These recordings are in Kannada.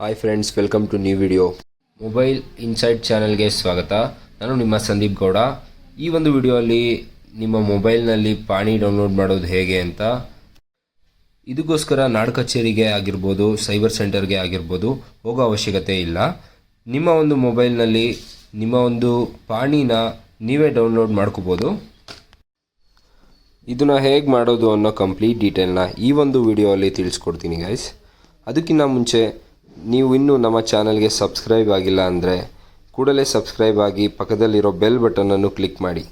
Hi friends, welcome to new video. Mobile inside ಚಾನೆಲ್ಗೆ ಸ್ವಾಗತ. ನಾನು ನಿಮ್ಮ ಸಂದೀಪ್ ಗೌಡ. ಈ ಒಂದು ವಿಡಿಯೋಲ್ಲಿ ನಿಮ್ಮ ಮೊಬೈಲ್ನಲ್ಲಿ ಪಾಣಿ ಡೌನ್ಲೋಡ್ ಮಾಡೋದು ಹೇಗೆ ಅಂತ, ಇದಕ್ಕೋಸ್ಕರ ನಾಡ ಕಚೇರಿಗೆ ಆಗಿರ್ಬೋದು, ಸೈಬರ್ ಸೆಂಟರ್ಗೆ ಆಗಿರ್ಬೋದು ಹೋಗೋ ಅವಶ್ಯಕತೆ ಇಲ್ಲ. ನಿಮ್ಮ ಒಂದು ಮೊಬೈಲ್ನಲ್ಲಿ ನಿಮ್ಮ ಒಂದು ಪಾಣಿನ ನೀವೇ ಡೌನ್ಲೋಡ್ ಮಾಡ್ಕೋಬೋದು. ಇದನ್ನು ಹೇಗೆ ಮಾಡೋದು ಅನ್ನೋ ಕಂಪ್ಲೀಟ್ ಡೀಟೇಲ್ನ ಈ ಒಂದು ವಿಡಿಯೋಲ್ಲಿ ತಿಳಿಸ್ಕೊಡ್ತೀನಿ ಗೈಸ್. ಅದಕ್ಕಿಂತ ಮುಂಚೆ ನೀವು ಇನ್ನೂ ನಮ್ಮ ಚಾನಲ್ಗೆ ಸಬ್ಸ್ಕ್ರೈಬ್ ಆಗಿಲ್ಲ ಅಂದರೆ ಕೂಡಲೇ ಸಬ್ಸ್ಕ್ರೈಬ್ ಆಗಿ ಪಕ್ಕದಲ್ಲಿರೋ ಬೆಲ್ ಬಟನನ್ನು ಕ್ಲಿಕ್ ಮಾಡಿ.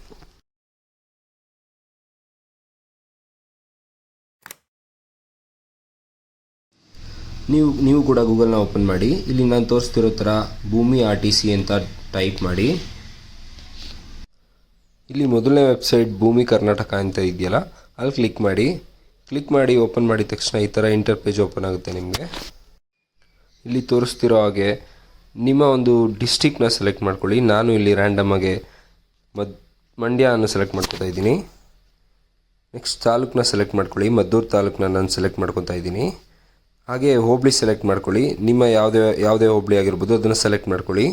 ನೀವು ಕೂಡ ಗೂಗಲ್ನ ಓಪನ್ ಮಾಡಿ. ಇಲ್ಲಿ ನಾನು ತೋರಿಸ್ತಿರೋ ಥರ ಭೂಮಿ RTC ಅಂತ ಟೈಪ್ ಮಾಡಿ. ಇಲ್ಲಿ ಮೊದಲನೇ ವೆಬ್ಸೈಟ್ ಭೂಮಿ ಕರ್ನಾಟಕ ಅಂತ ಇದೆಯಲ್ಲ, ಅಲ್ಲಿ ಕ್ಲಿಕ್ ಮಾಡಿ ಓಪನ್ ಮಾಡಿದ ತಕ್ಷಣ ಈ ಥರ ಇಂಟರ್ಪೇಜ್ ಓಪನ್ ಆಗುತ್ತೆ ನಿಮಗೆ. ಇಲ್ಲಿ ತೋರಿಸ್ತಿರೋ ಹಾಗೆ ನಿಮ್ಮ ಒಂದು ಡಿಸ್ಟಿಕ್ನ ಸೆಲೆಕ್ಟ್ ಮಾಡ್ಕೊಳ್ಳಿ. ನಾನು ಇಲ್ಲಿ ರ್ಯಾಂಡಮಾಗೆ ಮಂಡ್ಯನ ಸೆಲೆಕ್ಟ್ ಮಾಡ್ಕೊತಾ ಇದ್ದೀನಿ. ನೆಕ್ಸ್ಟ್ ತಾಲೂಕನ್ನ ಸೆಲೆಕ್ಟ್ ಮಾಡ್ಕೊಳ್ಳಿ. ಮದ್ದೂರು ತಾಲೂಕನ್ನ ನಾನು ಸೆಲೆಕ್ಟ್ ಮಾಡ್ಕೊತಾ ಇದ್ದೀನಿ. ಹಾಗೆ ಹೋಬಳಿ ಸೆಲೆಕ್ಟ್ ಮಾಡ್ಕೊಳ್ಳಿ. ನಿಮ್ಮ ಯಾವುದೇ ಹೋಬಳಿ ಆಗಿರ್ಬೋದು ಅದನ್ನು ಸೆಲೆಕ್ಟ್ ಮಾಡ್ಕೊಳ್ಳಿ.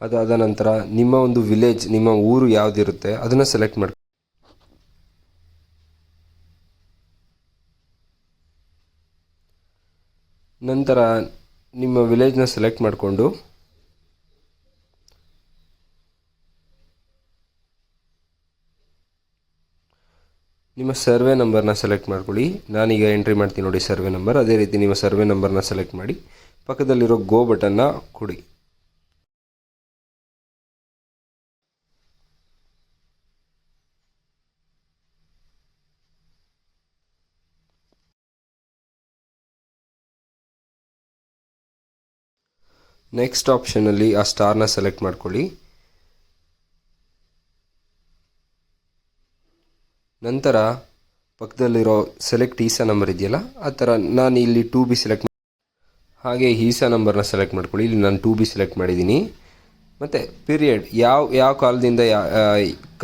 ಅದಾದ ನಂತರ ನಿಮ್ಮ ಒಂದು ವಿಲೇಜ್, ನಿಮ್ಮ ಊರು ಯಾವುದಿರುತ್ತೆ ಅದನ್ನು ಸೆಲೆಕ್ಟ್ ಮಾಡ್ಕೊಳ್ಳಿ. ನಂತರ ನಿಮ್ಮ ವಿಲೇಜ್ನ ಸೆಲೆಕ್ಟ್ ಮಾಡಿಕೊಂಡು ನಿಮ್ಮ ಸರ್ವೆ ನಂಬರ್ನ ಸೆಲೆಕ್ಟ್ ಮಾಡ್ಕೊಳ್ಳಿ. ನಾನೀಗ ಎಂಟ್ರಿ ಮಾಡ್ತೀನಿ ನೋಡಿ ಸರ್ವೆ ನಂಬರ್. ಅದೇ ರೀತಿ ನಿಮ್ಮ ಸರ್ವೆ ನಂಬರ್ನ ಸೆಲೆಕ್ಟ್ ಮಾಡಿ ಪಕ್ಕದಲ್ಲಿರೋ ಗೋ ಬಟನ್ನ ಕೊಡಿ. ನೆಕ್ಸ್ಟ್ ಆಪ್ಷನಲ್ಲಿ ಆ ಸ್ಟಾರ್ನ ಸೆಲೆಕ್ಟ್ ಮಾಡ್ಕೊಳ್ಳಿ. ನಂತರ ಪಕ್ಕದಲ್ಲಿರೋ ಸೆಲೆಕ್ಟ್ ಈಸಾ ನಂಬರ್ ಇದೆಯಲ್ಲ, ಆ ಥರ ನಾನು ಇಲ್ಲಿ 2B ಸೆಲೆಕ್ಟ್ ಹಾಗೆ ಈಸಾ ನಂಬರ್ನ ಸೆಲೆಕ್ಟ್ ಮಾಡ್ಕೊಳ್ಳಿ. ಇಲ್ಲಿ ನಾನು 2B ಸೆಲೆಕ್ಟ್ ಮಾಡಿದ್ದೀನಿ. ಮತ್ತು ಪೀರಿಯಡ್ ಯಾವ ಕಾಲದಿಂದ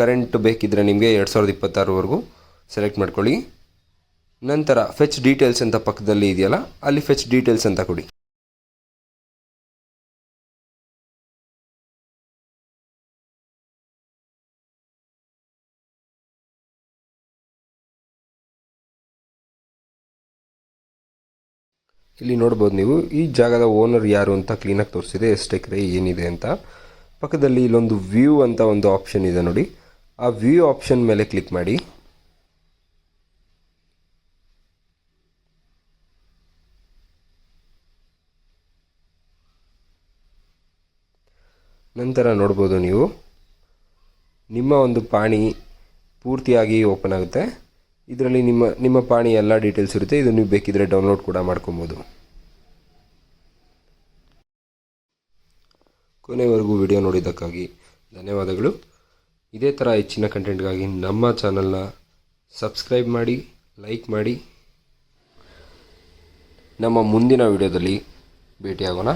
ಕರೆಂಟ್ ಬೇಕಿದ್ದರೆ ನಿಮಗೆ 2026ವರೆಗೂ ಸೆಲೆಕ್ಟ್ ಮಾಡ್ಕೊಳ್ಳಿ. ನಂತರ ಫೆಚ್ ಡೀಟೇಲ್ಸ್ ಅಂತ ಪಕ್ಕದಲ್ಲಿ ಇದೆಯಲ್ಲ, ಅಲ್ಲಿ ಫೆಚ್ ಡೀಟೇಲ್ಸ್ ಅಂತ ಕೊಡಿ. ಇಲ್ಲಿ ನೋಡ್ಬೋದು ನೀವು ಈ ಜಾಗದ ಓನರ್ ಯಾರು ಅಂತ ಕ್ಲೀನಾಗಿ ತೋರಿಸಿದೆ, ಎಷ್ಟು ಎಕರೆ ಏನಿದೆ ಅಂತ. ಪಕ್ಕದಲ್ಲಿ ಇಲ್ಲೊಂದು ವ್ಯೂ ಅಂತ ಒಂದು ಆಪ್ಷನ್ ಇದೆ ನೋಡಿ, ಆ ವ್ಯೂ ಆಪ್ಷನ್ ಮೇಲೆ ಕ್ಲಿಕ್ ಮಾಡಿ. ನಂತರ ನೋಡ್ಬೋದು ನೀವು ನಿಮ್ಮ ಒಂದು ಪಾಣಿ ಪೂರ್ತಿಯಾಗಿ ಓಪನ್ ಆಗುತ್ತೆ. ಇದರಲ್ಲಿ ನಿಮ್ಮ ಪಾಣಿ ಎಲ್ಲ ಡೀಟೇಲ್ಸ್ ಇರುತ್ತೆ. ಇದು ನೀವು ಬೇಕಿದ್ರೆ ಡೌನ್ಲೋಡ್ ಕೂಡ ಮಾಡ್ಕೊಬೋದು. ಕೊನೆವರೆಗೂ ವಿಡಿಯೋ ನೋಡಿದ್ದಕ್ಕಾಗಿ ಧನ್ಯವಾದಗಳು. ಇದೇ ಥರ ಹೆಚ್ಚಿನ ಕಂಟೆಂಟ್ಗಾಗಿ ನಮ್ಮ ಚಾನಲ್ನ ಸಬ್ಸ್ಕ್ರೈಬ್ ಮಾಡಿ, ಲೈಕ್ ಮಾಡಿ. ನಮ್ಮ ಮುಂದಿನ ವಿಡಿಯೋದಲ್ಲಿ ಭೇಟಿಯಾಗೋಣ.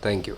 Thank you.